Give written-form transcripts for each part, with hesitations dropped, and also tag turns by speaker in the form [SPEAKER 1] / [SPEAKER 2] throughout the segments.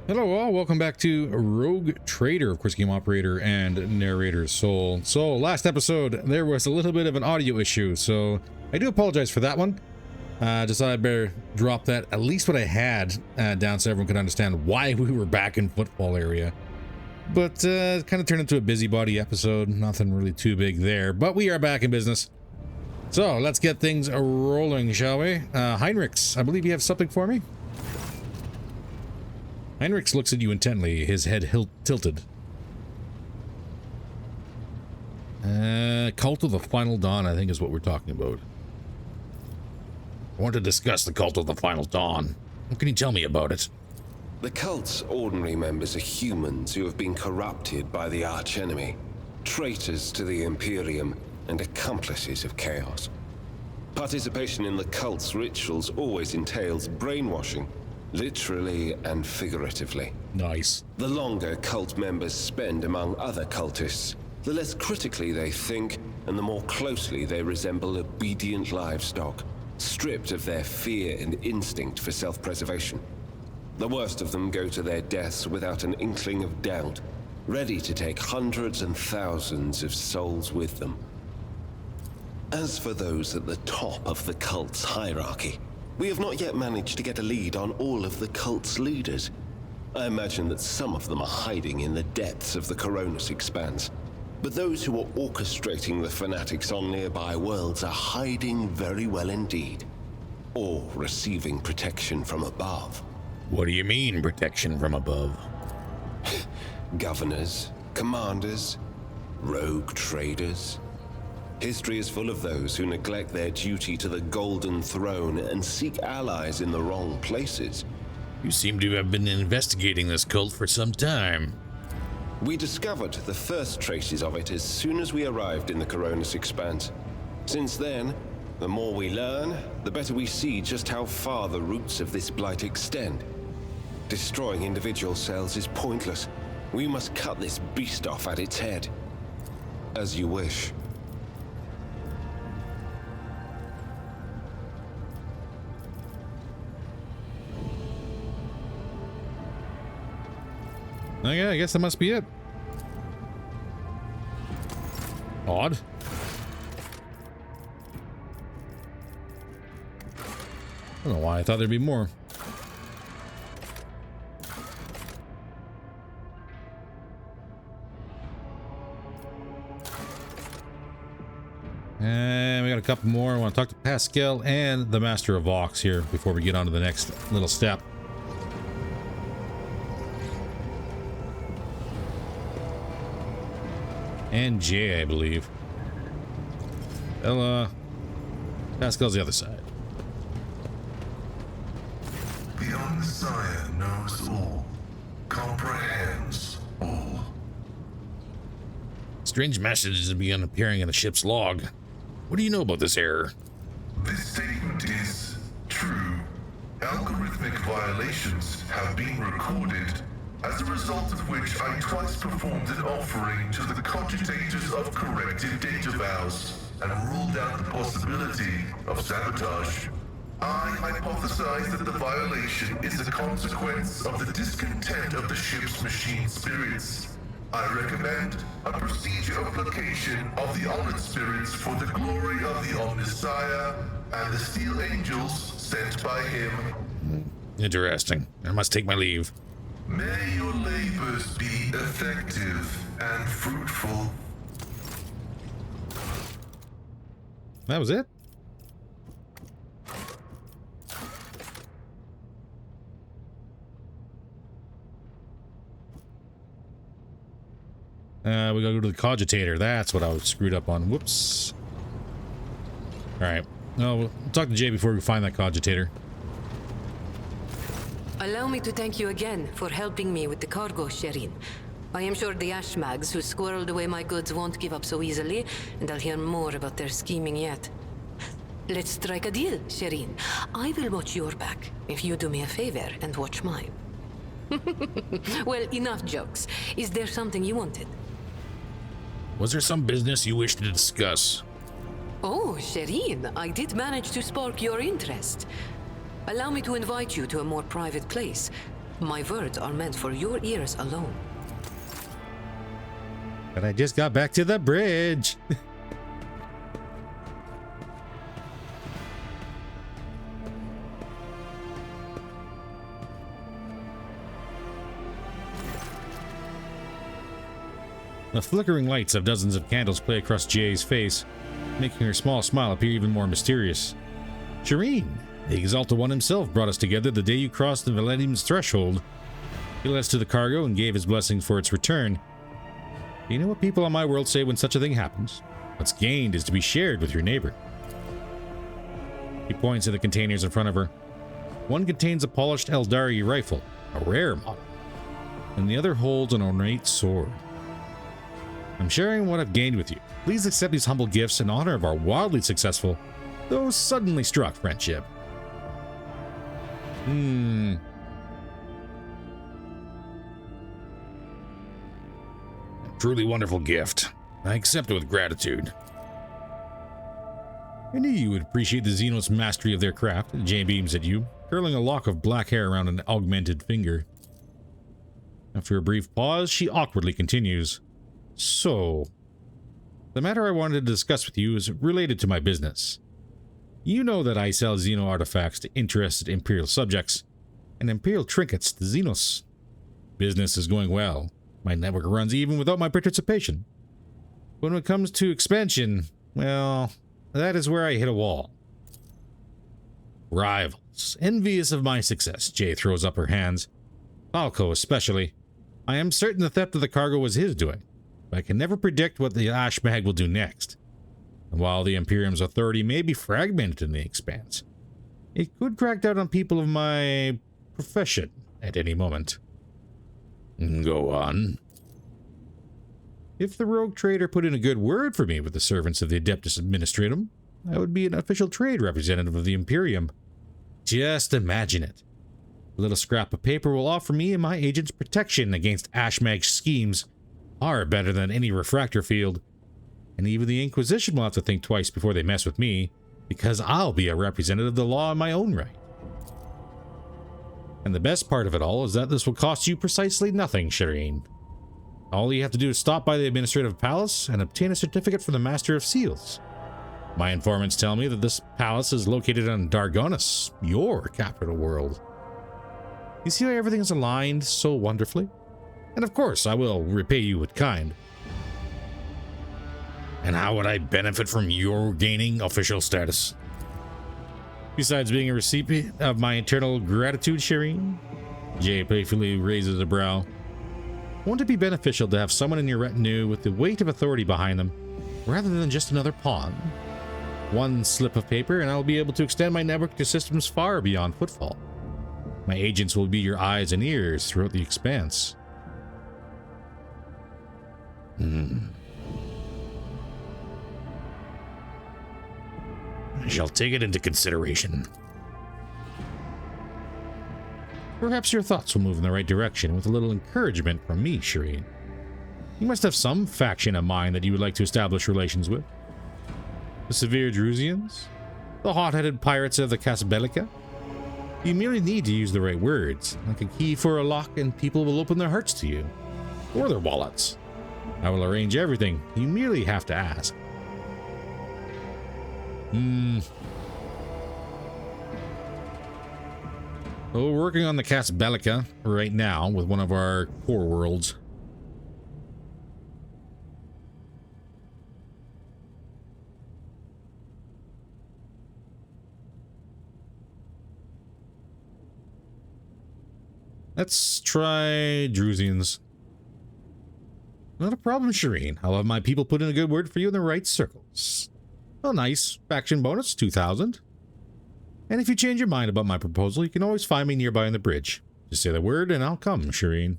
[SPEAKER 1] Hello all, welcome back to Rogue Trader, of course game operator and narrator Soul. So last episode there was a little bit of an audio issue, so I do apologize for that one. Just thought I'd better drop that, at least what I had down so everyone could understand why we were back in football area. But kind of turned into a busybody episode, nothing really too big there, but we are back in business. So let's get things rolling, shall we? Heinrichs, I believe you have something for me? Heinrichs looks at you intently, his head tilted. Cult of the Final Dawn, I think is what we're talking about. I want to discuss the Cult of the Final Dawn. What can you tell me about it?
[SPEAKER 2] The cult's ordinary members are humans who have been corrupted by the archenemy, traitors to the Imperium, and accomplices of chaos. Participation in the cult's rituals always entails brainwashing, literally and figuratively.
[SPEAKER 1] Nice.
[SPEAKER 2] The longer cult members spend among other cultists, the less critically they think, and the more closely they resemble obedient livestock, stripped of their fear and instinct for self-preservation. The worst of them go to their deaths without an inkling of doubt, ready to take hundreds and thousands of souls with them. As for those at the top of the cult's hierarchy, we have not yet managed to get a lead on all of the cult's leaders. I imagine that some of them are hiding in the depths of the Coronis Expanse. But those who are orchestrating the fanatics on nearby worlds are hiding very well indeed. Or receiving protection from above.
[SPEAKER 1] What do you mean, protection from above?
[SPEAKER 2] Governors, commanders, rogue traders. History is full of those who neglect their duty to the Golden Throne and seek allies in the wrong places.
[SPEAKER 1] You seem to have been investigating this cult for some time.
[SPEAKER 2] We discovered the first traces of it as soon as we arrived in the Coronis Expanse. Since then, the more we learn, the better we see just how far the roots of this blight extend. Destroying individual cells is pointless. We must cut this beast off at its head. As you wish.
[SPEAKER 1] Okay, I guess that must be it. Odd. I don't know why I thought there'd be more. And we got a couple more. I want to talk to Pascal and the Master of Vox here before we get on to the next little step. And Jay, I believe. Ella. Pascal's the other side.
[SPEAKER 3] The Messiah knows all, comprehends all.
[SPEAKER 1] Strange messages have begun appearing in the ship's log. What do you know about this error?
[SPEAKER 3] This statement is true. Algorithmic violations have been recorded, as a result of which I twice performed an offering to the cogitators of corrected data vows and ruled out the possibility of sabotage. I hypothesize that the violation is a consequence of the discontent of the ship's machine spirits. I recommend a procedure of placation of the honored spirits for the glory of the Omnissiah and the steel angels sent by him.
[SPEAKER 1] Interesting. I must take my leave.
[SPEAKER 3] May your labors be effective and fruitful.
[SPEAKER 1] That was it? We gotta go to the cogitator. That's what I was screwed up on. Whoops. Alright. No, we'll talk to Jay before we find that cogitator.
[SPEAKER 4] Allow me to thank you again for helping me with the cargo, Sherin. I am sure the Ashmags who squirreled away my goods won't give up so easily, and I'll hear more about their scheming yet. Let's strike a deal, Sherin. I will watch your back if you do me a favor and watch mine. Well, enough jokes. Is there something you wanted?
[SPEAKER 1] Was there some business you wish to discuss?
[SPEAKER 4] Oh, Sherin, I did manage to spark your interest. Allow me to invite you to a more private place. My words are meant for your ears alone.
[SPEAKER 1] But I just got back to the bridge. The flickering lights of dozens of candles play across Jay's face, making her small smile appear even more mysterious. Shireen, the Exalted One himself brought us together the day you crossed the Valentim's threshold. He led us to the cargo and gave his blessings for its return. You know what people on my world say when such a thing happens? What's gained is to be shared with your neighbor. He points at the containers in front of her. One contains a polished Eldari rifle, a rare model, and the other holds an ornate sword. I'm sharing what I've gained with you. Please accept these humble gifts in honor of our wildly successful, though suddenly struck friendship. A truly wonderful gift. I accept it with gratitude. I knew you would appreciate the Xenos' mastery of their craft. Jay beams at you, curling a lock of black hair around an augmented finger. After a brief pause, she awkwardly continues. So, the matter I wanted to discuss with you is related to my business. You know that I sell Xeno artifacts to interested Imperial subjects, and Imperial trinkets to Xenos. Business is going well. My network runs even without my participation. When it comes to expansion, well, that is where I hit a wall. Rivals, envious of my success, Jay throws up her hands. Falco especially. I am certain the theft of the cargo was his doing. I can never predict what the Ashmag will do next. And while the Imperium's authority may be fragmented in the Expanse, it could crack down on people of my profession at any moment. Go on. If the rogue trader put in a good word for me with the servants of the Adeptus Administratum, I would be an official trade representative of the Imperium. Just imagine it. A little scrap of paper will offer me and my agents protection against Ashmag's schemes, far better than any refractor field. And even the Inquisition will have to think twice before they mess with me, because I'll be a representative of the law in my own right. And the best part of it all is that this will cost you precisely nothing, Shireen. All you have to do is stop by the Administrative Palace and obtain a certificate from the Master of Seals. My informants tell me that this palace is located on Dargonus, your capital world. You see how everything is aligned so wonderfully? And of course, I will repay you with kind. And how would I benefit from your gaining official status? Besides being a recipient of my eternal gratitude, Shireen? Jay playfully raises a brow. Won't it be beneficial to have someone in your retinue with the weight of authority behind them, rather than just another pawn? One slip of paper and I will be able to extend my network to systems far beyond footfall. My agents will be your eyes and ears throughout the Expanse. I shall take it into consideration. Perhaps your thoughts will move in the right direction with a little encouragement from me, Shireen. You must have some faction of mine that you would like to establish relations with. The severe Drusians? The hot-headed pirates of the Casabelica? You merely need to use the right words, like a key for a lock, and people will open their hearts to you. Or their wallets. I will arrange everything. You merely have to ask. Well, we're working on the Casabelica right now with one of our core worlds. Let's try Drusians. Not a problem, Shireen. I'll have my people put in a good word for you in the right circles. A nice faction bonus, 2,000. And if you change your mind about my proposal, you can always find me nearby on the bridge. Just say the word and I'll come, Shireen.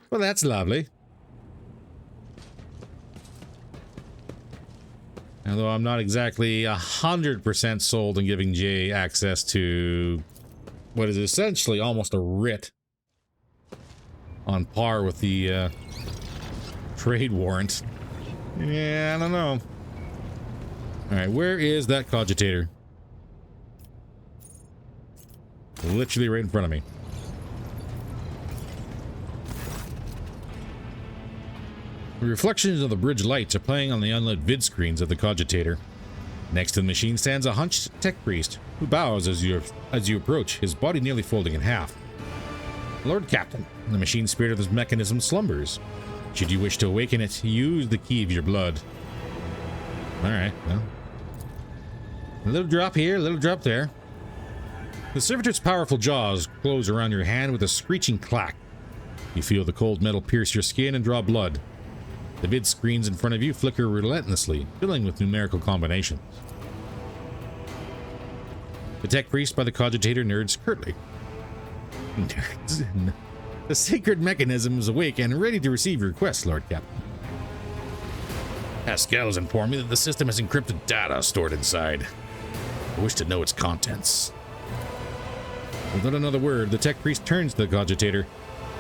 [SPEAKER 1] Well, that's lovely. Although I'm not exactly 100% sold on giving Jay access to what is essentially almost a writ on par with the trade warrant. Yeah, I don't know. Alright, where is that cogitator? Literally right in front of me. The reflections of the bridge lights are playing on the unlit vid screens of the cogitator. Next to the machine stands a hunched tech priest, who bows as you approach, his body nearly folding in half. Lord Captain, the machine spirit of this mechanism slumbers. Should you wish to awaken it, use the key of your blood. Alright, well. A little drop here, a little drop there. The servitor's powerful jaws close around your hand with a screeching clack. You feel the cold metal pierce your skin and draw blood. The vid screens in front of you flicker relentlessly, filling with numerical combinations. The tech priest by the cogitator nerds curtly. Nerds. The sacred mechanism is awake and ready to receive your request, Lord Captain. Pascal's informed me that the system has encrypted data stored inside. I wish to know its contents. Without another word, the tech priest turns to the cogitator.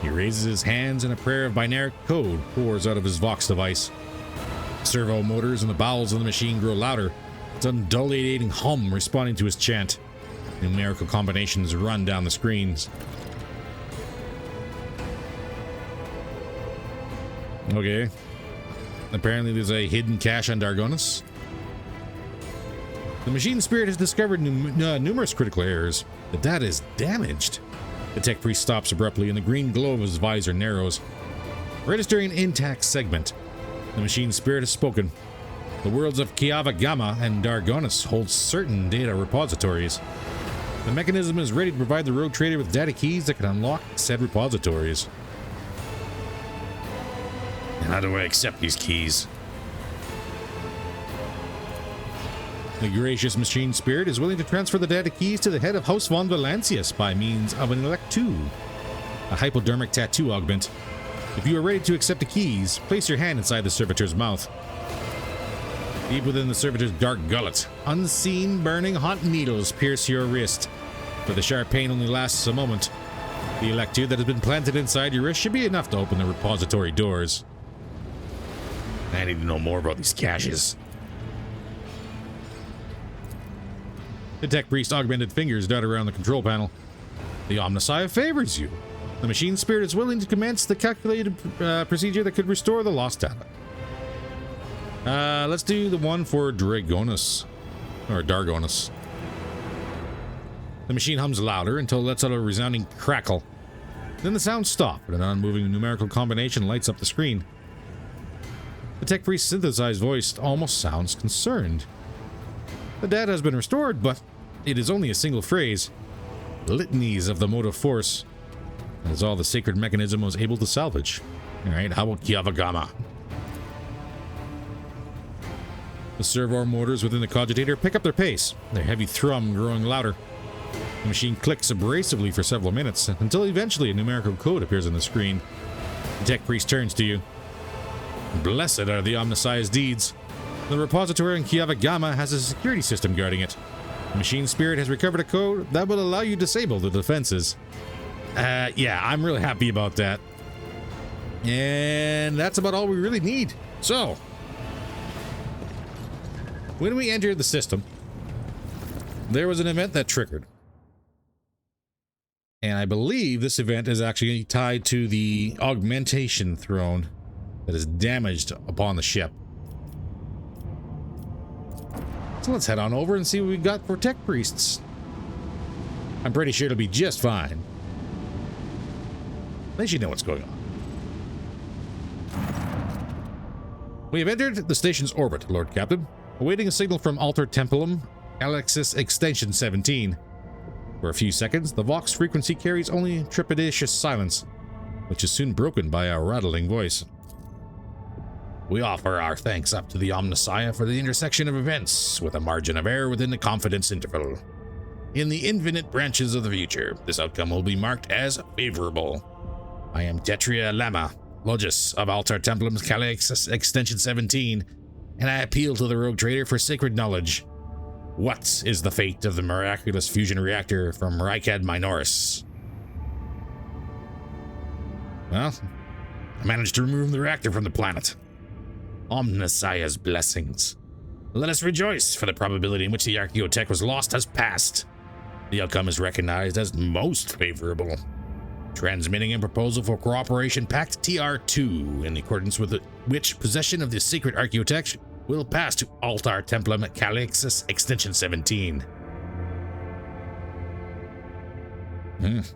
[SPEAKER 1] He raises his hands and a prayer of binary code pours out of his Vox device. Servo motors in the bowels of the machine grow louder, its undulating hum responding to his chant. Numerical combinations run down the screens. Okay. Apparently there's a hidden cache on Dargonus. The machine spirit has discovered numerous critical errors. The data is damaged. The tech priest stops abruptly and the green glow of his visor narrows. Registering an intact segment. The machine spirit has spoken. The worlds of Kiava Gamma and Dargonus hold certain data repositories. The mechanism is ready to provide the rogue trader with data keys that can unlock said repositories. How do I accept these keys? The gracious machine spirit is willing to transfer the data keys to the head of House von Valancius by means of an Elect 2, a hypodermic tattoo augment. If you are ready to accept the keys, place your hand inside the servitor's mouth. Deep within the servitor's dark gullet, unseen burning hot needles pierce your wrist, but the sharp pain only lasts a moment. The Elect 2 that has been planted inside your wrist should be enough to open the repository doors. I need to know more about these caches. The tech priest augmented fingers dart around the control panel. The Omnissiah favors you. The machine spirit is willing to commence the calculated procedure that could restore the lost data. Let's do the one for Dragonus. Or Dargonus. The machine hums louder until it lets out a resounding crackle. Then the sounds stop and an unmoving numerical combination lights up the screen. The tech priest's synthesized voice almost sounds concerned. The data has been restored, but it is only a single phrase. Litanies of the motive force. That is all the sacred mechanism was able to salvage. Alright, how about Kiavagama? The servo motors within the cogitator pick up their pace, their heavy thrum growing louder. The machine clicks abrasively for several minutes, until eventually a numerical code appears on the screen. The tech priest turns to you. Blessed are the Omnissiah's deeds. The repository in Kiavagama has a security system guarding it. The machine spirit has recovered a code that will allow you to disable the defenses. Yeah, I'm really happy about that. And that's about all we really need. So, when we entered the system, there was an event that triggered. And I believe this event is actually tied to the augmentation throne that is damaged upon the ship. So let's head on over and see what we got for tech priests. I'm pretty sure it'll be just fine. At least you know what's going on. We have entered the station's orbit, Lord Captain, awaiting a signal from Alter Templum, Alexis Extension 17. For a few seconds, the Vox frequency carries only trepidatious silence, which is soon broken by a rattling voice. We offer our thanks up to the Omnissiah for the intersection of events, with a margin of error within the confidence interval. In the infinite branches of the future, this outcome will be marked as favorable. I am Tetria Lama, Logis of Altar Templum's Calix Extension 17, and I appeal to the rogue trader for sacred knowledge. What is the fate of the miraculous fusion reactor from Rykad Minoris? Well, I managed to remove the reactor from the planet. Omnissiah's blessings. Let us rejoice, for the probability in which the archaeotech was lost has passed. The outcome is recognized as most favorable. Transmitting a proposal for cooperation Pact TR2, in accordance with which possession of the sacred archaeotech will pass to Altar Templum Calixus Extension 17.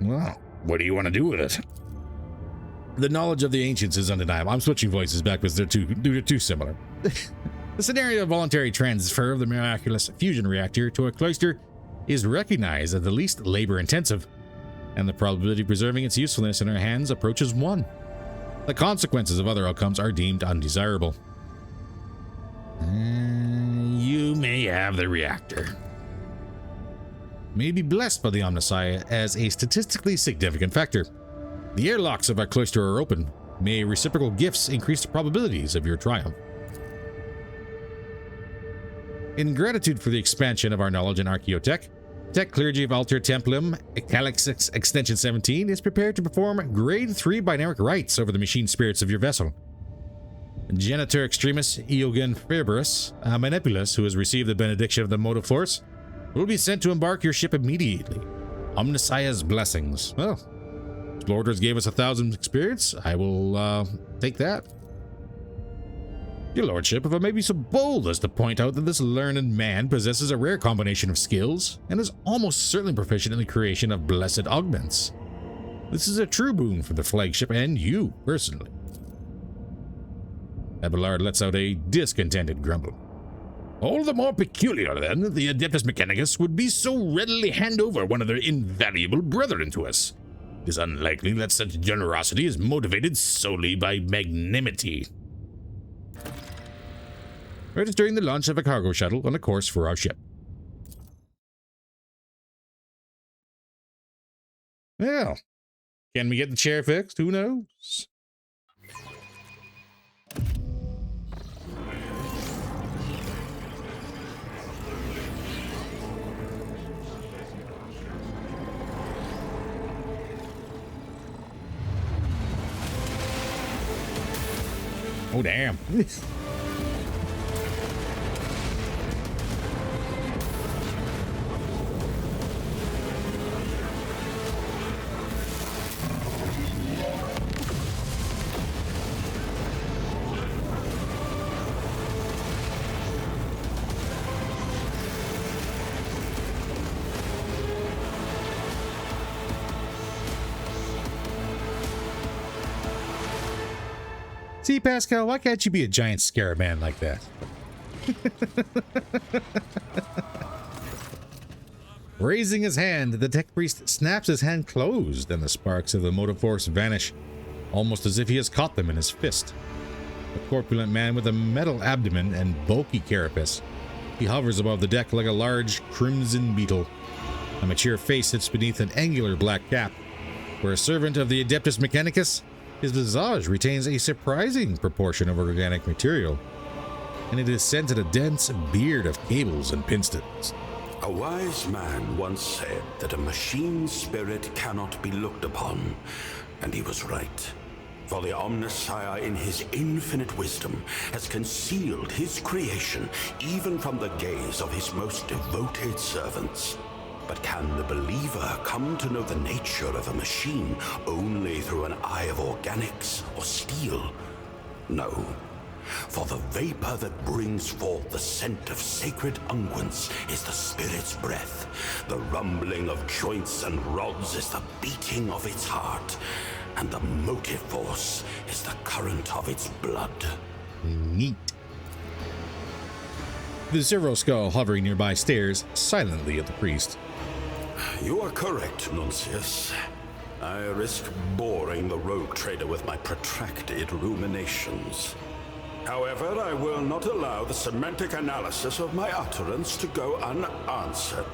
[SPEAKER 1] Well, what do you want to do with it? The knowledge of the ancients is undeniable. I'm switching voices back because they're too similar. The scenario of voluntary transfer of the miraculous fusion reactor to a cloister is recognized as the least labor-intensive, and the probability of preserving its usefulness in our hands approaches 1. The consequences of other outcomes are deemed undesirable. You may have the reactor. May be blessed by the Omnissiah as a statistically significant factor. The airlocks of our cloister are open. May reciprocal gifts increase the probabilities of your triumph. In gratitude for the expansion of our knowledge in archaeotech, Tech Clergy of Altar Templum Calixus Extension 17 is prepared to perform Grade 3 binaric rites over the machine spirits of your vessel. Genetor Extremis Eogunn Ferberus, a manipulus who has received the benediction of the motive force, will be sent to embark your ship immediately. Omnissiah's blessings. Well, Explorers gave us 1,000 experience. I will take that. Your lordship, if I may be so bold as to point out that this learned man possesses a rare combination of skills and is almost certainly proficient in the creation of blessed augments. This is a true boon for the flagship and you, personally. Abelard lets out a discontented grumble. All the more peculiar, then, that the Adeptus Mechanicus would be so readily hand over one of their invaluable brethren to us. It is unlikely that such generosity is motivated solely by magnanimity. Registering the launch of a cargo shuttle on a course for our ship. Well, can we get the chair fixed? Who knows? Oh, damn. See, Pascal, why can't you be a giant scarab man like that? Raising his hand, the tech priest snaps his hand closed and the sparks of the motive force vanish, almost as if he has caught them in his fist. A corpulent man with a metal abdomen and bulky carapace. He hovers above the deck like a large crimson beetle. A mature face sits beneath an angular black cap. For a servant of the Adeptus Mechanicus, his visage retains a surprising proportion of organic material, and it is scented a dense beard of cables and pistons.
[SPEAKER 5] A wise man once said that a machine spirit cannot be looked upon, and he was right. For the Omnissiah in his infinite wisdom has concealed his creation even from the gaze of his most devoted servants. But can the believer come to know the nature of a machine only through an eye of organics or steel? No. For the vapor that brings forth the scent of sacred unguents is the spirit's breath. The rumbling of joints and rods is the beating of its heart. And the motive force is the current of its blood.
[SPEAKER 1] Neat. The Zero Skull hovering nearby stares silently at the priest.
[SPEAKER 5] You are correct, Nuncius. I risk boring the rogue trader with my protracted ruminations. However, I will not allow the semantic analysis of my utterance to go unanswered.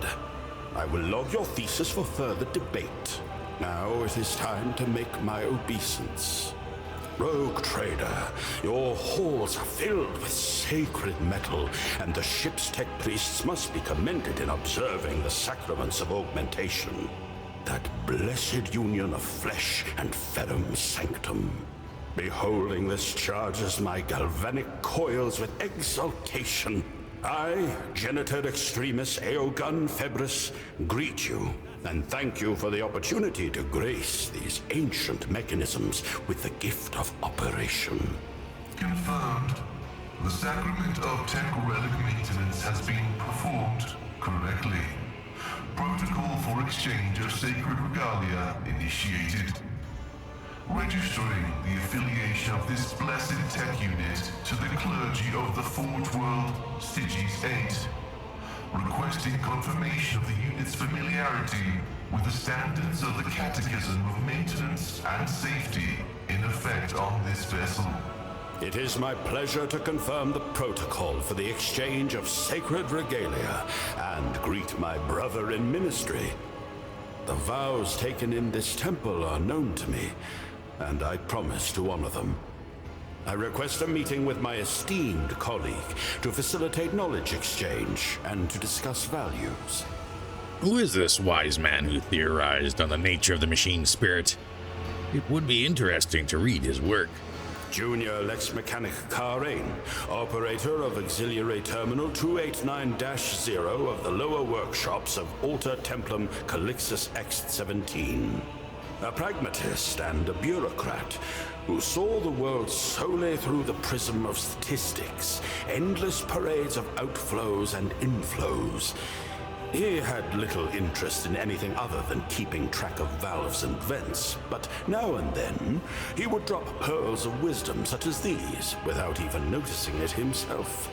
[SPEAKER 5] I will log your thesis for further debate. Now it is time to make my obeisance. Rogue trader, your halls are filled with sacred metal, and the ship's tech priests must be commended in observing the sacraments of augmentation. That blessed union of flesh and ferrum sanctum. Beholding this charges my galvanic coils with exultation. I, Genetor Extremis Eogunn Febris, greet you and thank you for the opportunity to grace these ancient mechanisms with the gift of operation.
[SPEAKER 3] Confirmed. The sacrament of temporal relic maintenance has been performed correctly. Protocol for exchange of sacred regalia initiated. Registering the affiliation of this blessed tech unit to the clergy of the Forge World, Styges 8. Requesting confirmation of the unit's familiarity with the standards of the Catechism of Maintenance and Safety in effect on this vessel.
[SPEAKER 5] It is my pleasure to confirm the protocol for the exchange of sacred regalia and greet my brother in ministry. The vows taken in this temple are known to me, and I promise to honor them. I request a meeting with my esteemed colleague to facilitate knowledge exchange and to discuss values.
[SPEAKER 1] Who is this wise man who theorized on the nature of the machine spirit? It would be interesting to read his work.
[SPEAKER 5] Junior Lex Mechanic Karain, operator of Auxiliary Terminal 289-0 of the lower workshops of Alter Templum Calixus X-17. A pragmatist and a bureaucrat who saw the world solely through the prism of statistics, endless parades of outflows and inflows. He had little interest in anything other than keeping track of valves and vents, but now and then he would drop pearls of wisdom such as these without even noticing it himself.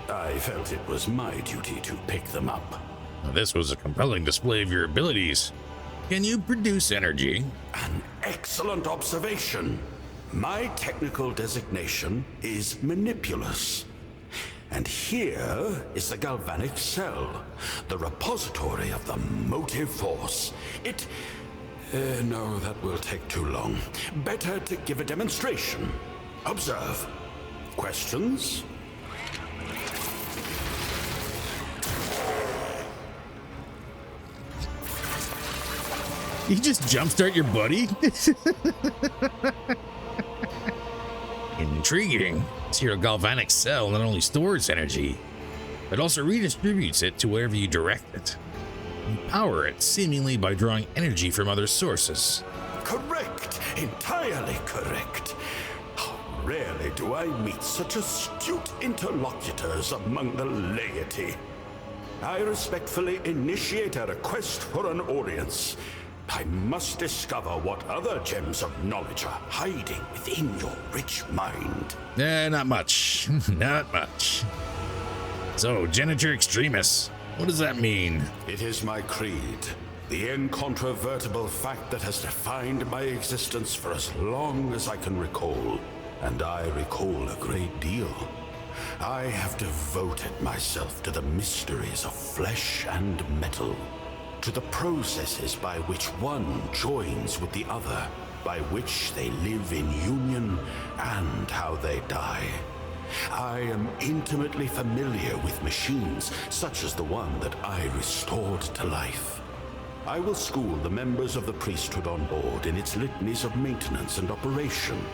[SPEAKER 5] I felt it was my duty to pick them up.
[SPEAKER 1] This was a compelling display of your abilities. Can you produce energy?
[SPEAKER 5] An excellent observation. My technical designation is manipulus. And here is the galvanic cell, the repository of the motive force. No, that will take too long. Better to give a demonstration. Observe. Questions?
[SPEAKER 1] You just jumpstart your buddy? Intriguing. This here galvanic cell not only stores energy, but also redistributes it to wherever you direct it. You power it seemingly by drawing energy from other sources.
[SPEAKER 5] Correct. Entirely correct. How rarely do I meet such astute interlocutors among the laity. I respectfully initiate a request for an audience. I must discover what other gems of knowledge are hiding within your rich mind.
[SPEAKER 1] Not much. Not much. So, Genetor Extremis, what does that mean?
[SPEAKER 5] It is my creed, the incontrovertible fact that has defined my existence for as long as I can recall. And I recall a great deal. I have devoted myself to the mysteries of flesh and metal, to the processes by which one joins with the other, by which they live in union and how they die. I am intimately familiar with machines such as the one that I restored to life. I will school the members of the priesthood on board in its litanies of maintenance and operation,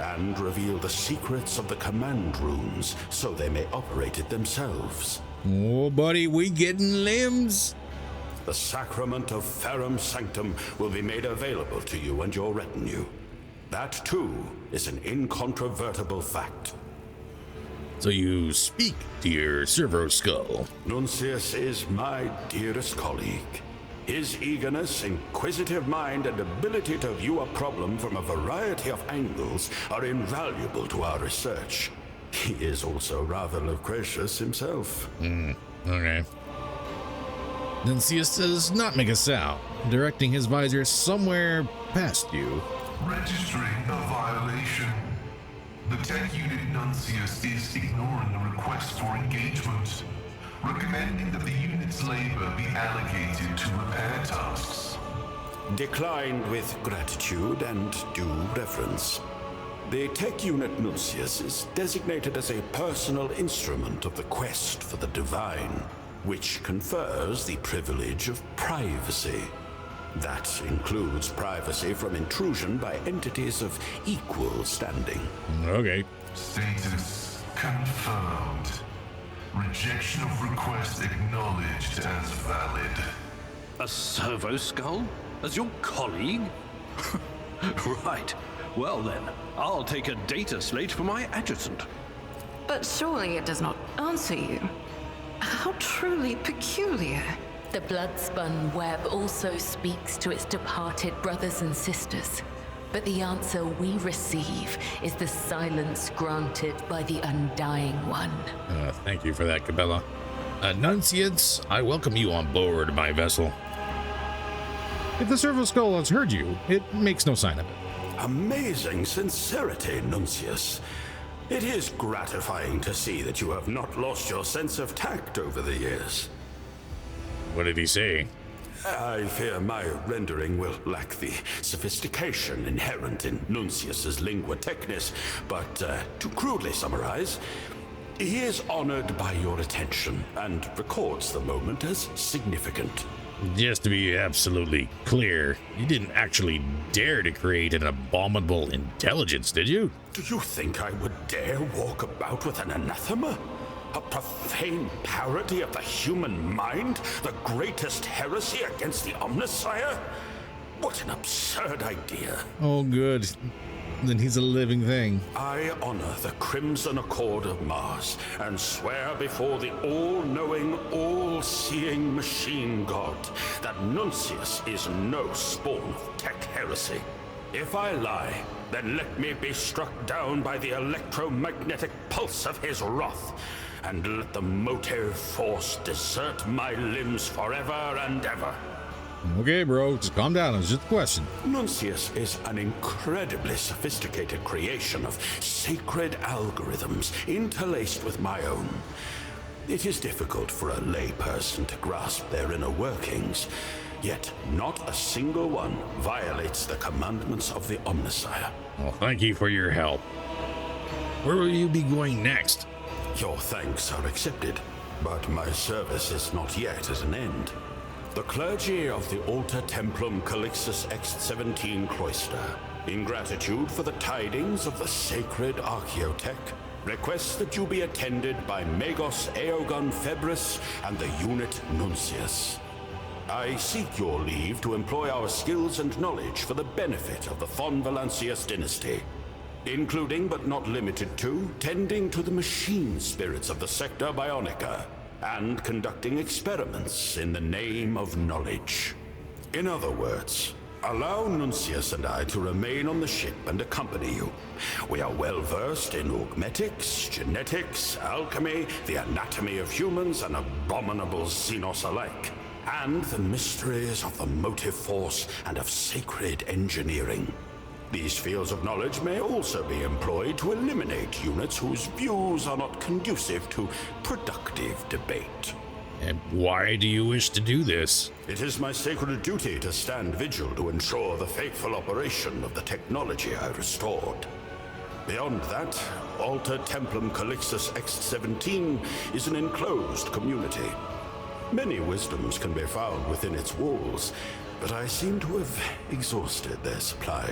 [SPEAKER 5] and reveal the secrets of the command runes so they may operate it themselves.
[SPEAKER 1] Oh, buddy, we getting limbs?
[SPEAKER 5] The sacrament of Ferrum Sanctum will be made available to you and your retinue. That, too, is an incontrovertible fact.
[SPEAKER 1] So you speak to your servo skull.
[SPEAKER 5] Nuncius is my dearest colleague. His eagerness, inquisitive mind, and ability to view a problem from a variety of angles are invaluable to our research. He is also rather loquacious himself.
[SPEAKER 1] Okay. Nuncius does not make a sound, directing his visor somewhere past you.
[SPEAKER 3] Registering a violation. The tech unit Nuncius is ignoring the request for engagement, recommending that the unit's labor be allocated to repair tasks.
[SPEAKER 5] Declined with gratitude and due reverence. The tech unit Nuncius is designated as a personal instrument of the quest for the divine, which confers the privilege of privacy. That includes privacy from intrusion by entities of equal standing.
[SPEAKER 1] Okay.
[SPEAKER 3] Status confirmed. Rejection of request acknowledged as valid.
[SPEAKER 6] A servo skull? As your colleague? Right. Well then, I'll take a data slate for my adjutant.
[SPEAKER 7] But surely it does not answer you. How truly peculiar.
[SPEAKER 8] The blood-spun web also speaks to its departed brothers and sisters. But the answer we receive is the silence granted by the Undying One.
[SPEAKER 1] Thank you for that, Cabela. Nunciates, I welcome you on board my vessel. If the servo skull has heard you, it makes no sign of it.
[SPEAKER 5] Amazing sincerity, Nuncius. It is gratifying to see that you have not lost your sense of tact over the years.
[SPEAKER 1] What did he say?
[SPEAKER 5] I fear my rendering will lack the sophistication inherent in Nuncius's lingua technis, but to crudely summarize, he is honored by your attention and records the moment as significant.
[SPEAKER 1] Just to be absolutely clear, you didn't actually dare to create an abominable intelligence, did you?
[SPEAKER 5] Do you think I would dare walk about with an anathema? A profane parody of the human mind? The greatest heresy against the Omnissiah? What an absurd idea.
[SPEAKER 1] Oh, good. Then he's a living thing.
[SPEAKER 5] I honor the Crimson Accord of Mars and swear before the all-knowing, all-seeing machine god that Nuncius is no spawn of tech heresy. If I lie, then let me be struck down by the electromagnetic pulse of his wrath, and let the motive force desert my limbs forever and ever.
[SPEAKER 1] Okay, bro, just calm down. It was just a question.
[SPEAKER 5] Nuncius is an incredibly sophisticated creation of sacred algorithms interlaced with my own. It is difficult for a layperson to grasp their inner workings, yet not a single one violates the commandments of the Omnissiah.
[SPEAKER 1] Well, thank you for your help. Where will you be going next?
[SPEAKER 5] Your thanks are accepted, but my service is not yet at an end. The clergy of the Alter Templum Calixtus X-17 Cloister, in gratitude for the tidings of the sacred Archaeotech, request that you be attended by Magos Eogunn Febris and the unit Nuncius. I seek your leave to employ our skills and knowledge for the benefit of the Von Valancius dynasty, including but not limited to tending to the machine spirits of the Sector Bionica, and conducting experiments in the name of knowledge. In other words, allow Nuncius and I to remain on the ship and accompany you. We are well versed in augmetics, genetics, alchemy, the anatomy of humans, and abominable xenos alike, and the mysteries of the motive force and of sacred engineering. These fields of knowledge may also be employed to eliminate units whose views are not conducive to productive debate.
[SPEAKER 1] And why do you wish to do this?
[SPEAKER 5] It is my sacred duty to stand vigil to ensure the faithful operation of the technology I restored. Beyond that, Alter Templum Calixtus X-17 is an enclosed community. Many wisdoms can be found within its walls, but I seem to have exhausted their supply.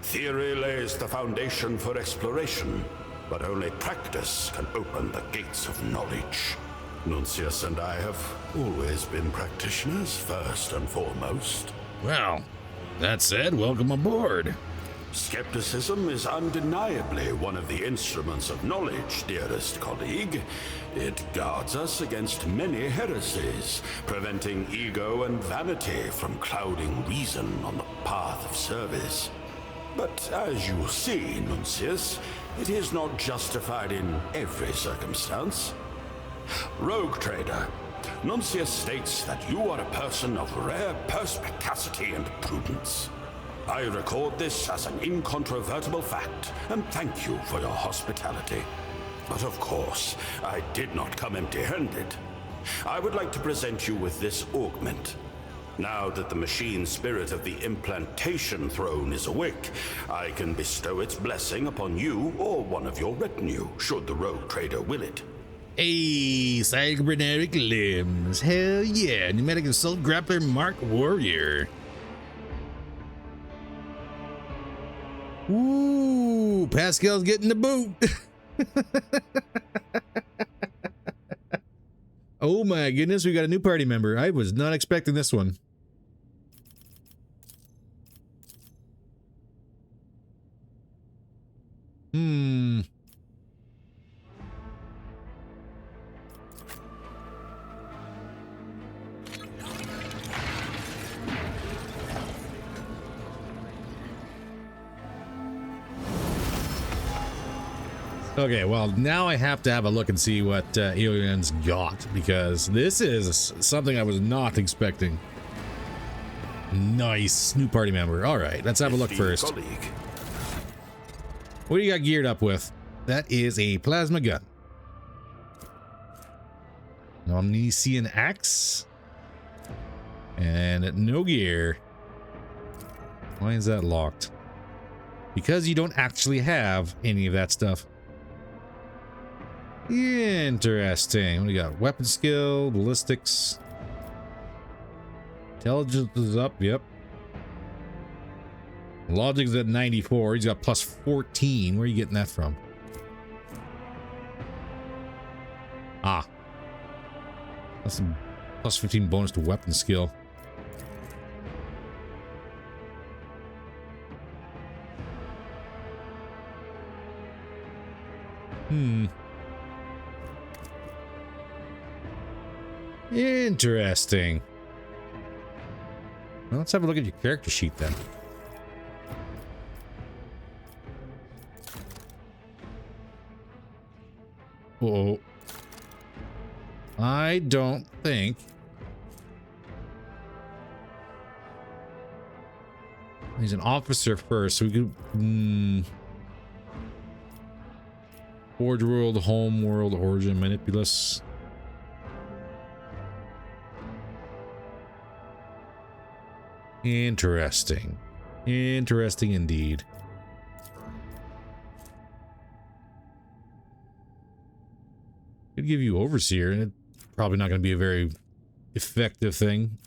[SPEAKER 5] Theory lays the foundation for exploration, but only practice can open the gates of knowledge. Nuncius and I have always been practitioners, first and foremost.
[SPEAKER 1] Well, that said, welcome aboard.
[SPEAKER 5] Skepticism is undeniably one of the instruments of knowledge, dearest colleague. It guards us against many heresies, preventing ego and vanity from clouding reason on the path of service. But as you see, Nuncius, it is not justified in every circumstance. Rogue Trader, Nuncius states that you are a person of rare perspicacity and prudence. I record this as an incontrovertible fact, and thank you for your hospitality. But of course, I did not come empty-handed. I would like to present you with this augment. Now that the machine spirit of the implantation throne is awake, I can bestow its blessing upon you or one of your retinue, should the rogue trader will it.
[SPEAKER 1] Hey, cybernetics limbs. Hell yeah, pneumatic assault grappler Mark Warrior. Ooh, Pascal's getting the boot. Oh my goodness, we got a new party member. I was not expecting this one. Okay, well, now I have to have a look and see what Eogunn's got, because this is something I was not expecting. Nice. New party member. All right, let's have a look first.
[SPEAKER 5] Colleague.
[SPEAKER 1] What do you got geared up with? That is a plasma gun. Omniscient axe. And no gear. Why is that locked? Because you don't actually have any of that stuff. Interesting. What do you got? Weapon skill, ballistics. Intelligence is up, yep. Logic's at 94. He's got plus 14. Where are you getting that from? Ah. That's a plus 15 bonus to weapon skill. Interesting. Well, let's have a look at your character sheet then. Uh-oh. I don't think he's an officer first, so we could Forge World, Home World, Origin, Manipulus. Interesting. Interesting indeed. Could give you Overseer, and it's probably not going to be a very effective thing.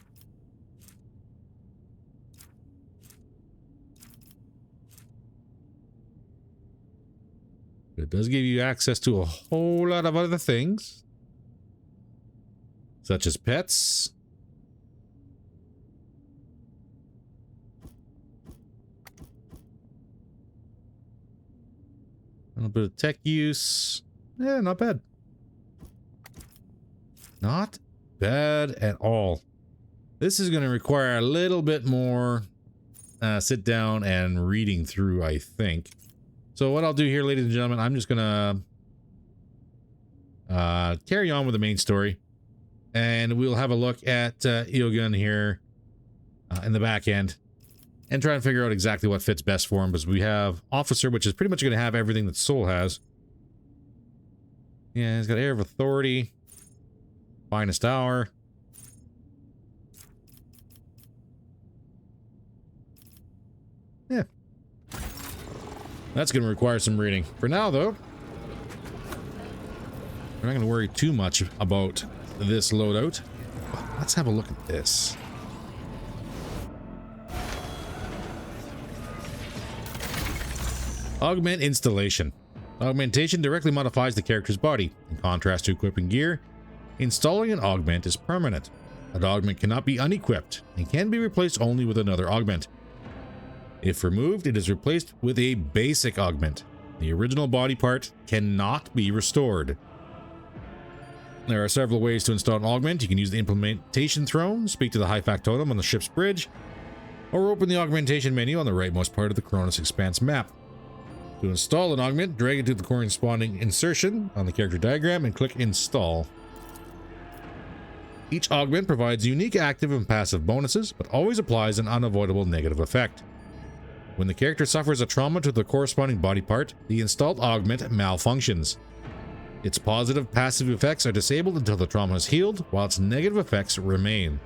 [SPEAKER 1] But it does give you access to a whole lot of other things, such as pets. A little bit of tech use. Yeah, not bad. Not bad at all. This is going to require a little bit more sit down and reading through, I think. So what I'll do here, ladies and gentlemen, I'm just going to carry on with the main story. And we'll have a look at Eogunn here in the back end. And try and figure out exactly what fits best for him, because we have Officer, which is pretty much going to have everything that Soul has. Yeah, he's got Air of Authority, Finest Hour. Yeah. That's going to require some reading. For now, though, we're not going to worry too much about this loadout. Let's have a look at this. Augment installation. Augmentation directly modifies the character's body. In contrast to equipping gear, installing an augment is permanent. An augment cannot be unequipped and can be replaced only with another augment. If removed, it is replaced with a basic augment. The original body part cannot be restored. There are several ways to install an augment. You can use the implementation throne, speak to the high factotum on the ship's bridge, or open the augmentation menu on the rightmost part of the Cronus Expanse map. To install an augment, drag it to the corresponding insertion on the character diagram and click Install. Each augment provides unique active and passive bonuses, but always applies an unavoidable negative effect. When the character suffers a trauma to the corresponding body part, the installed augment malfunctions. Its positive passive effects are disabled until the trauma is healed, while its negative effects remain.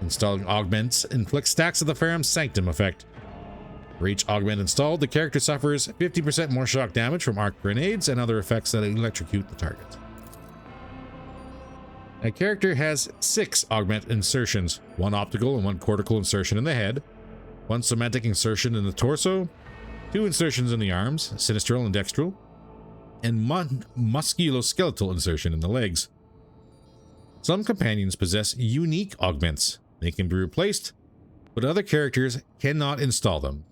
[SPEAKER 1] Installing augments inflicts stacks of the Ferrum Sanctum effect. For each augment installed, the character suffers 50% more shock damage from arc grenades and other effects that electrocute the target. A character has 6 augment insertions, 1 optical and 1 cortical insertion in the head, 1 somatic insertion in the torso, 2 insertions in the arms, sinistral and dextral, and musculoskeletal insertion in the legs. Some companions possess unique augments. They can be replaced, but other characters cannot install them.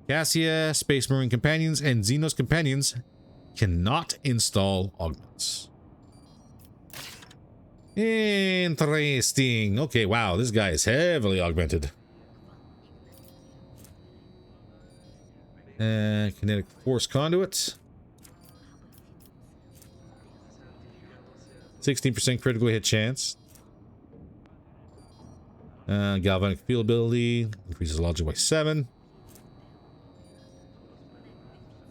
[SPEAKER 1] Cassia, Space Marine companions, and Xenos companions cannot install augments. Interesting. Okay, wow, this guy is heavily augmented. Kinetic force conduit. 16% critical hit chance. Galvanic field ability increases logic by 7.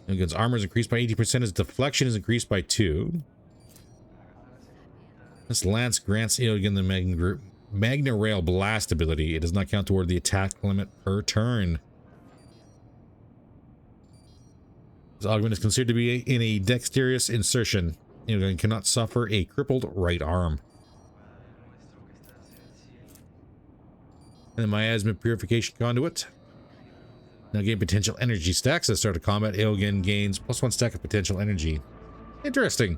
[SPEAKER 1] Eogunn's armor is increased by 80%. His deflection is increased by 2. This lance grants Eogunn the Magna Rail Blast ability. It does not count toward the attack limit per turn. This augment is considered to be in a dexterous insertion. Eogunn cannot suffer a crippled right arm. And then miasma purification conduit. Now gain potential energy stacks at the start of combat. Eogunn gains +1 stack of potential energy. Interesting.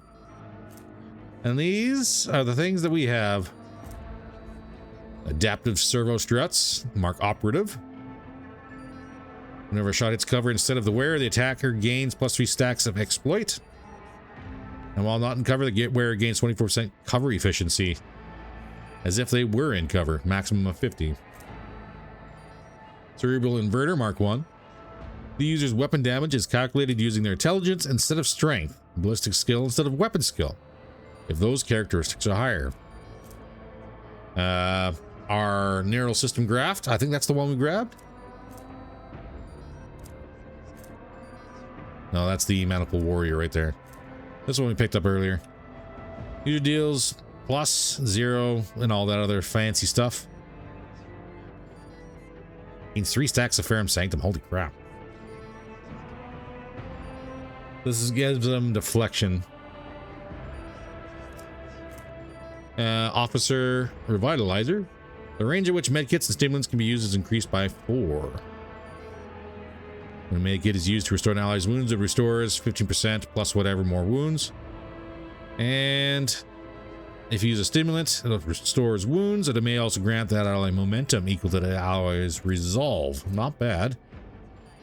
[SPEAKER 1] And these are the things that we have. Adaptive servo struts. Mark operative. Whenever a shot hits cover instead of the wearer, the attacker gains +3 stacks of exploit. And while not in cover, the wearer gains 24% cover efficiency. As if they were in cover. Maximum of 50. Cerebral Inverter, Mark 1. The user's weapon damage is calculated using their intelligence instead of strength, ballistic skill instead of weapon skill, if those characteristics are higher. Our Neural System Graft, I think that's the one we grabbed. No, that's the Manifold Warrior right there. This one we picked up earlier. User deals +0 and all that other fancy stuff. Gains 3 stacks of Ferrum Sanctum. Holy crap. This gives them deflection. Officer Revitalizer. The range at which medkits and stimulants can be used is increased by 4. When a medkit is used to restore an ally's wounds, it restores 15% plus whatever more wounds. And if you use a stimulant, it restores wounds, and it may also grant that ally momentum equal to the ally's resolve. Not bad.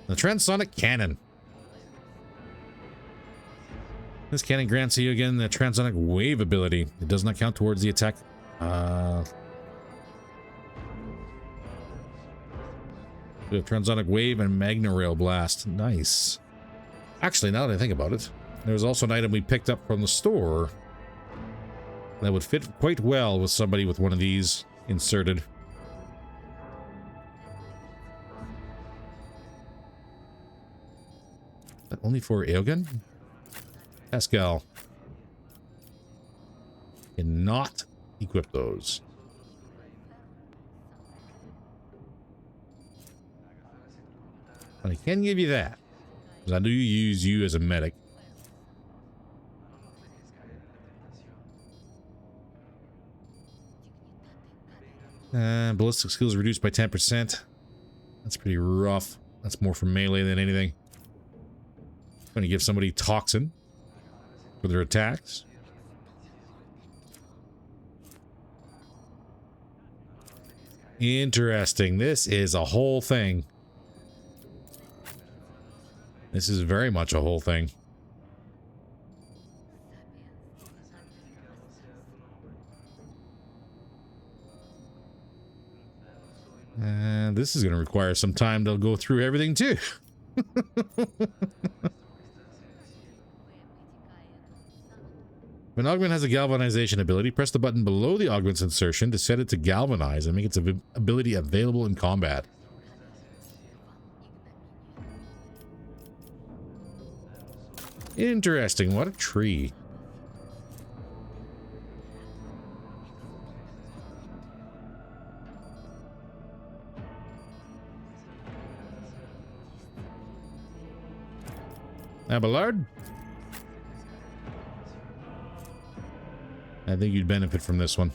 [SPEAKER 1] The Transonic Cannon. This cannon grants you again the Transonic Wave ability. It does not count towards the attack. We have Transonic Wave and Magna Rail Blast. Nice. Actually, now that I think about it, there's also an item we picked up from the store that would fit quite well with somebody with one of these inserted. But only for Eogunn? Pascal. Cannot equip those. But I can give you that, because I do use you as a medic. Ballistic skills reduced by 10%. That's pretty rough. That's more for melee than anything. I'm going to give somebody Toxin for their attacks. Interesting. This is a whole thing. This is very much a whole thing. And this is going to require some time to go through everything too. If an augment has a galvanization ability, press the button below the augment's insertion to set it to galvanize and make its ability available in combat. Interesting. What a tree. Abelard? I think you'd benefit from this one.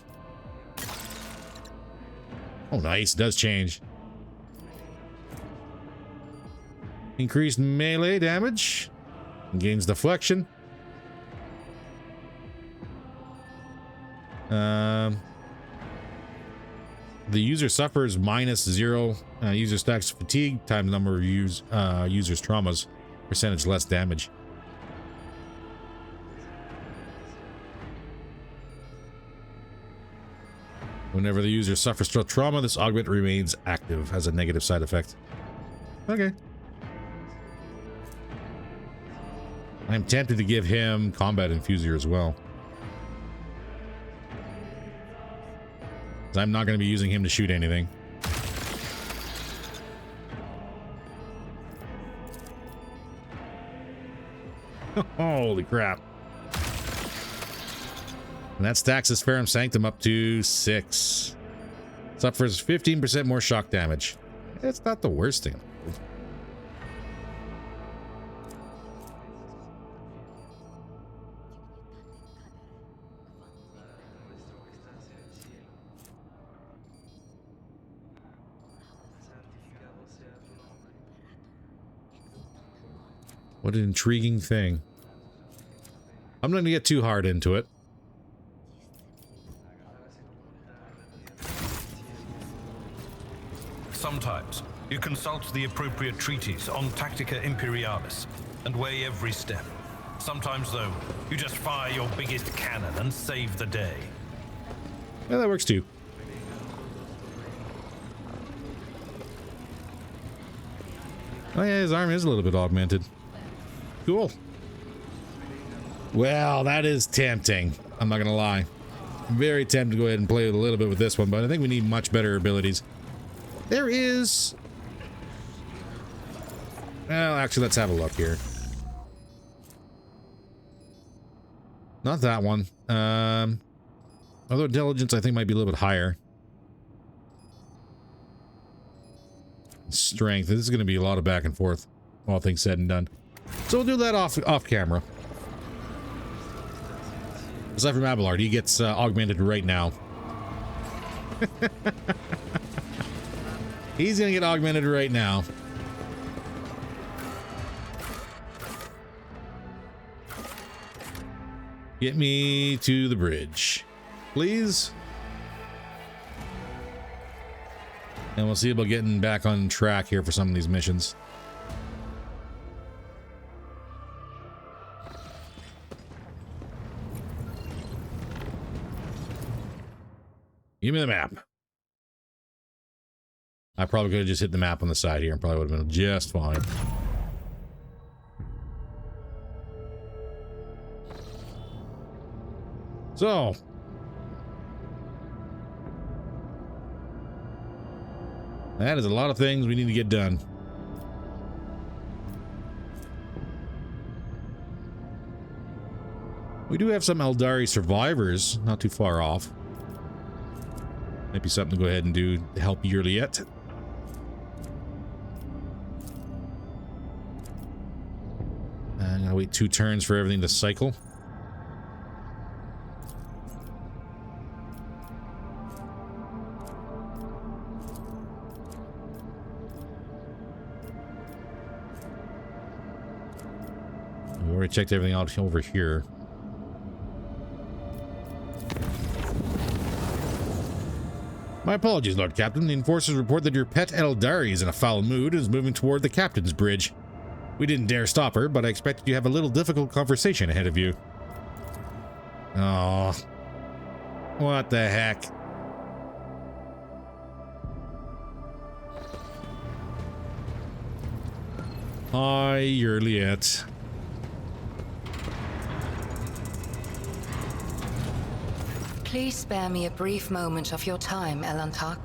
[SPEAKER 1] Oh, nice. Does change. Increased melee damage. Gains deflection. The user suffers -0 user stacks fatigue times number of users traumas, percentage less damage. Whenever the user suffers trauma, this augment remains active as a negative side effect. Okay. I'm tempted to give him combat infuser as well. I'm not going to be using him to shoot anything. Holy crap. And that stacks his Ferrum Sanctum up to 6. Suffers 15% more shock damage. It's not the worst thing. What an intriguing thing. I'm not going to get too hard into it.
[SPEAKER 9] Sometimes you consult the appropriate treatise on Tactica Imperialis and weigh every step. Sometimes, though, you just fire your biggest cannon and save the day.
[SPEAKER 1] Yeah, that works too. Oh yeah, his arm is a little bit augmented. Cool. Well, that is tempting. I'm not gonna lie. I'm very tempted to go ahead and play a little bit with this one, but I think we need much better abilities. There is... Well, actually, let's have a look here. Not that one. Although intelligence, I think, might be a little bit higher. Strength. This is going to be a lot of back and forth, all things said and done. So we'll do that off camera. Aside from Abelard, he gets augmented right now. He's going to get augmented right now. Get me to the bridge, please. And we'll see about getting back on track here for some of these missions. Give me the map. I probably could have just hit the map on the side here and probably would have been just fine. So, that is a lot of things we need to get done. We do have some Eldari survivors, not too far off. Might be something to go ahead and do to help Yrliet. I'm gonna wait 2 turns for everything to cycle. We already checked everything out over here. My apologies, Lord Captain. The enforcers report that your pet Eldari is in a foul mood and is moving toward the captain's bridge. We didn't dare stop her, but I expect you have a little difficult conversation ahead of you. Oh, what the heck? Hi, Yrliet.
[SPEAKER 7] Please spare me a brief moment of your time, Elantak.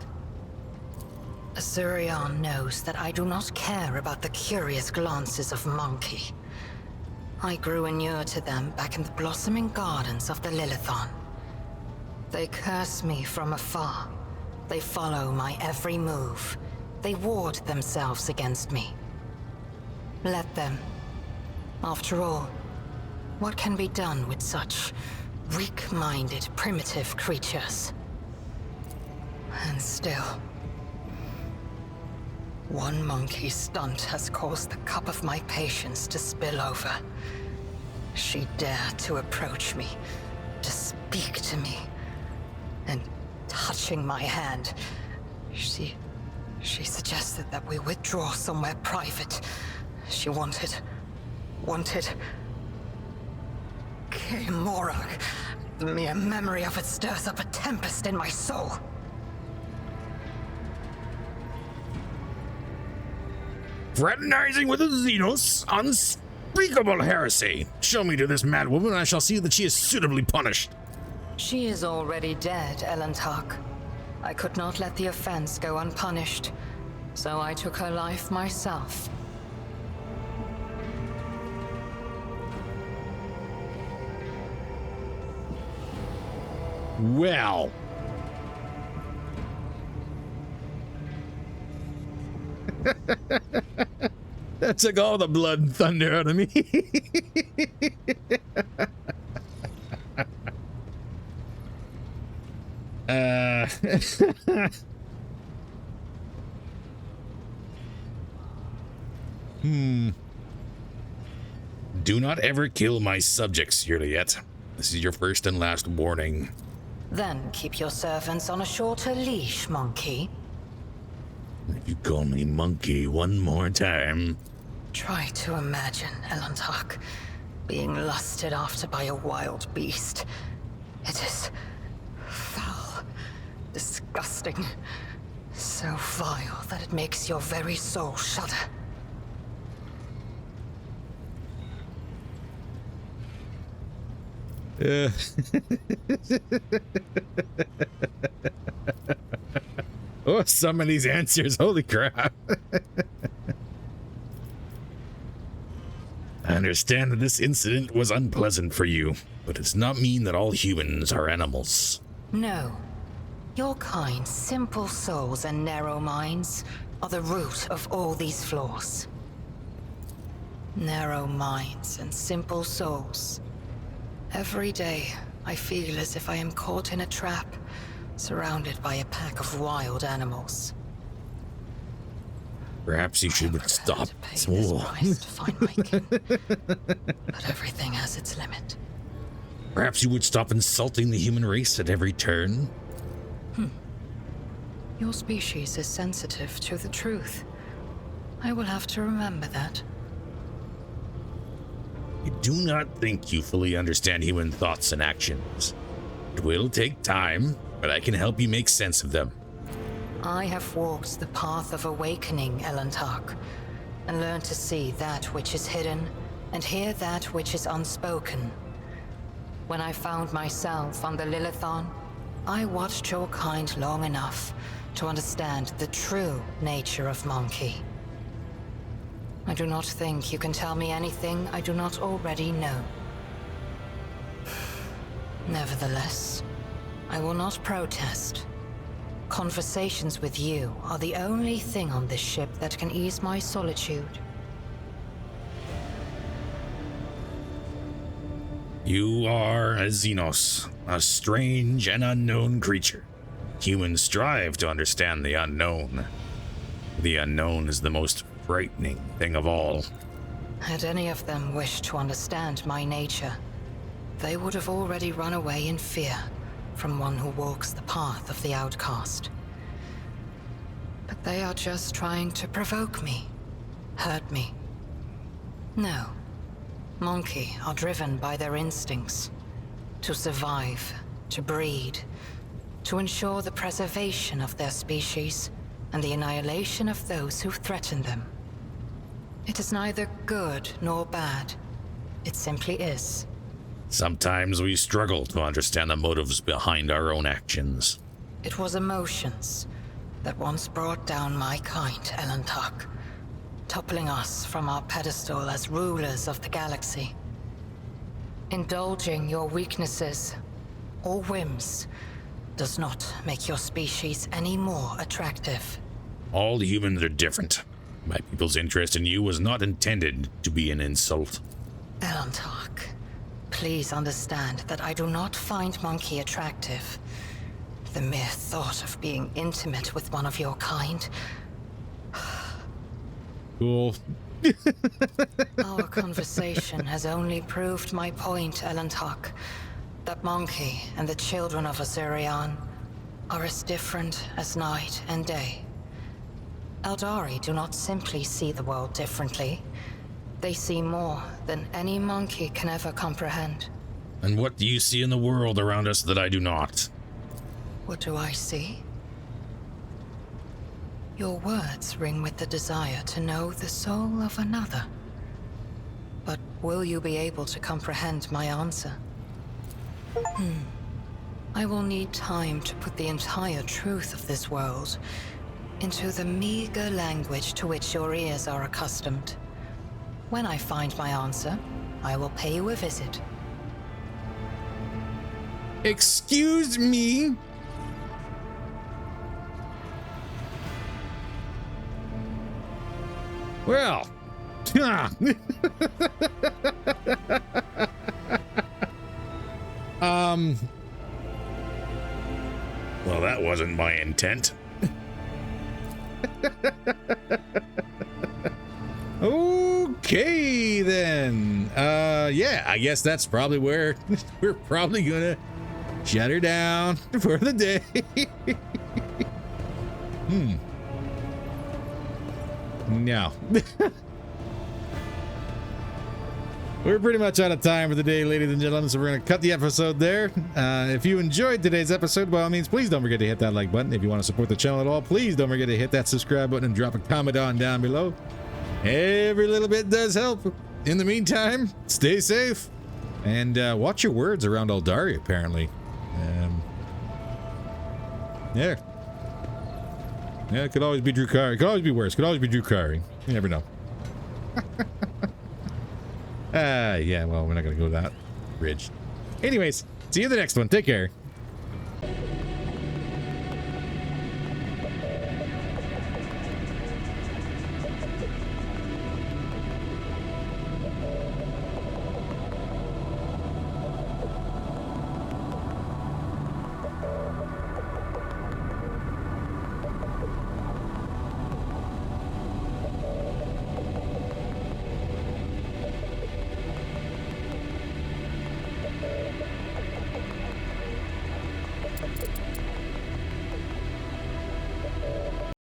[SPEAKER 7] Azurion knows that I do not care about the curious glances of Monkey. I grew inured to them back in the blossoming gardens of the Lilithon. They curse me from afar. They follow my every move. They ward themselves against me. Let them. After all, what can be done with such weak-minded, primitive creatures? And still, one monkey stunt has caused the cup of my patience to spill over. She dared to approach me, to speak to me, and touching my hand. She suggested that we withdraw somewhere private. She wanted... Morag. The mere memory of it stirs up a tempest in my soul.
[SPEAKER 1] Fraternizing with a Xenos? Unspeakable heresy. Show me to this mad woman, and I shall see that she is suitably punished.
[SPEAKER 7] She is already dead, Elentark. I could not let the offense go unpunished, so I took her life myself.
[SPEAKER 1] Well. That took all the blood and thunder out of me. Do not ever kill my subjects, Yrliet. This is your first and last warning.
[SPEAKER 7] Then keep your servants on a shorter leash, monkey.
[SPEAKER 1] If you call me monkey one more time...
[SPEAKER 7] Try to imagine, Elentark, being lusted after by a wild beast. It is foul, disgusting, so vile that it makes your very soul shudder.
[SPEAKER 1] Oh, some of these answers, holy crap. I understand that this incident was unpleasant for you, but it does not mean that all humans are animals.
[SPEAKER 7] No. Your kind, simple souls and narrow minds are the root of all these flaws. Narrow minds and simple souls. Every day, I feel as if I am caught in a trap, surrounded by a pack of wild animals.
[SPEAKER 1] Perhaps you should stop.
[SPEAKER 7] To pay this price to find my kin. But everything has its limit.
[SPEAKER 1] Perhaps you would stop insulting the human race at every turn.
[SPEAKER 7] Your species is sensitive to the truth. I will have to remember that.
[SPEAKER 1] I do not think you fully understand human thoughts and actions. It will take time, but I can help you make sense of them.
[SPEAKER 7] I have walked the path of awakening, Elentark, and learned to see that which is hidden and hear that which is unspoken. When I found myself on the Lilithon, I watched your kind long enough to understand the true nature of Monkey. I do not think you can tell me anything I do not already know. Nevertheless, I will not protest. Conversations with you are the only thing on this ship that can ease my solitude.
[SPEAKER 1] You are a Xenos, a strange and unknown creature. Humans strive to understand the unknown. The unknown is the most frightening thing of all.
[SPEAKER 7] Had any of them wished to understand my nature, they would have already run away in fear from one who walks the path of the outcast. But they are just trying to provoke me, hurt me. No. Monkey are driven by their instincts. To survive, to breed, to ensure the preservation of their species and the annihilation of those who threaten them. It is neither good nor bad. It simply is.
[SPEAKER 1] Sometimes we struggle to understand the motives behind our own actions.
[SPEAKER 7] It was emotions that once brought down my kind, Elentark, toppling us from our pedestal as rulers of the galaxy. Indulging your weaknesses or whims does not make your species any more attractive.
[SPEAKER 1] All humans are different. My people's interest in you was not intended to be an insult.
[SPEAKER 7] Elentark, please understand that I do not find Monkey attractive. The mere thought of being intimate with one of your kind.
[SPEAKER 1] Cool.
[SPEAKER 7] Our conversation has only proved my point, Elentark. That Monkey and the children of Azurian are as different as night and day. Eldari do not simply see the world differently. They see more than any monkey can ever comprehend.
[SPEAKER 1] And what do you see in the world around us that I do not?
[SPEAKER 7] What do I see? Your words ring with the desire to know the soul of another. But will you be able to comprehend my answer? I will need time to put the entire truth of this world into the meager language to which your ears are accustomed. When I find my answer, I will pay you a visit.
[SPEAKER 1] Excuse me? Well, well, that wasn't my intent. Okay, then. Yeah, I guess that's probably where we're probably gonna shut her down for the day. No. We're pretty much out of time for the day, ladies and gentlemen, so we're going to cut the episode there. If you enjoyed today's episode, by all means, please don't forget to hit that like button. If you want to support the channel at all, please don't forget to hit that subscribe button and drop a comment on down below. Every little bit does help. In the meantime, stay safe and watch your words around Eldari, apparently. Yeah. Yeah, it could always be Drukhari. It could always be worse. It could always be Drukhari. You never know. Yeah, well, we're not going to go that bridge. Anyways, see you in the next one. Take care.